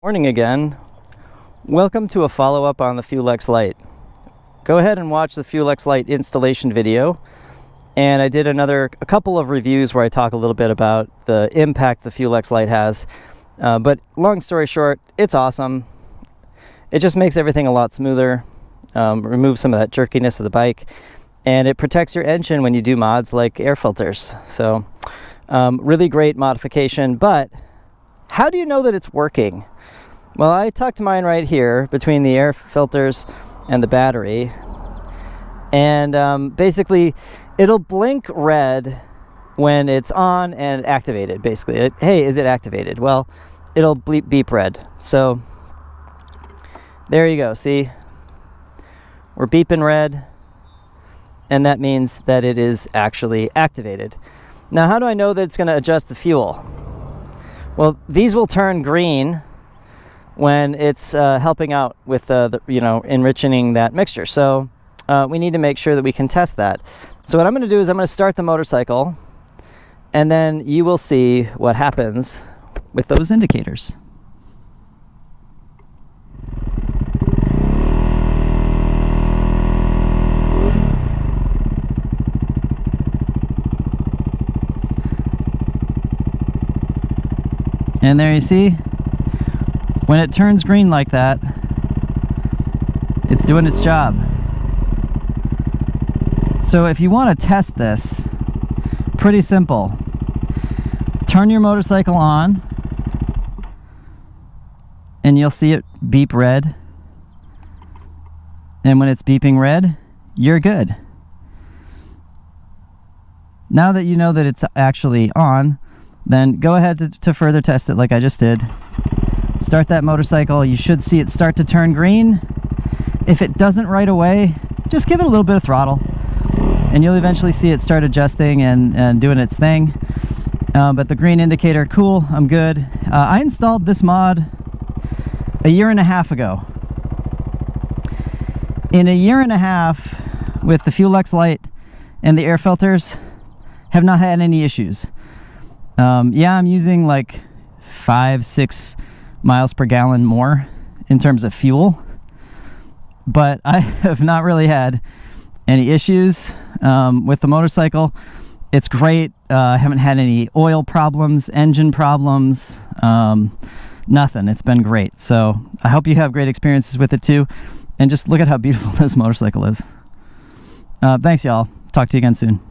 Morning again. Welcome to a follow-up on the FuelX Lite. Go ahead and watch the FuelX Lite installation video. And I did a couple of reviews where I talk a little bit about the impact the FuelX Lite has. But long story short, it's awesome. It just makes everything a lot smoother, removes some of that jerkiness of the bike, and it protects your engine when you do mods like air filters. So really great modification, but how do you know that it's working? Well, I tucked mine right here between the air filters and the battery, and basically it'll blink red when it's on and activated. Basically, hey, is it activated? Well, it'll beep red. So there you go. See, we're beeping red, and that means that it is actually activated. Now, how do I know that it's going to adjust the fuel? Well, these will turn green when it's helping out with enriching that mixture. So we need to make sure that we can test that. So what I'm going to do is I'm going to start the motorcycle, and then you will see what happens with those indicators. And there you see, when it turns green like that, it's doing its job. So if you want to test this, pretty simple. Turn your motorcycle on, and you'll see it beep red. And when it's beeping red, you're good. Now that you know that it's actually on, then go ahead to further test it like I just did. Start that motorcycle. You should see it start to turn green. If it doesn't right away, just give it a little bit of throttle, and you'll eventually see it start adjusting and doing its thing. But the green indicator, cool, I'm good. I installed this mod a year and a half ago. In a year and a half with the FuelX Lite and the air filters, have not had any issues. Yeah, I'm using like 5-6 miles per gallon more in terms of fuel, but I have not really had any issues with the motorcycle. It's great. I haven't had any oil problems, engine problems, nothing. It's been great. So I hope you have great experiences with it too, and just look at how beautiful this motorcycle is. Thanks, y'all. Talk to you again soon.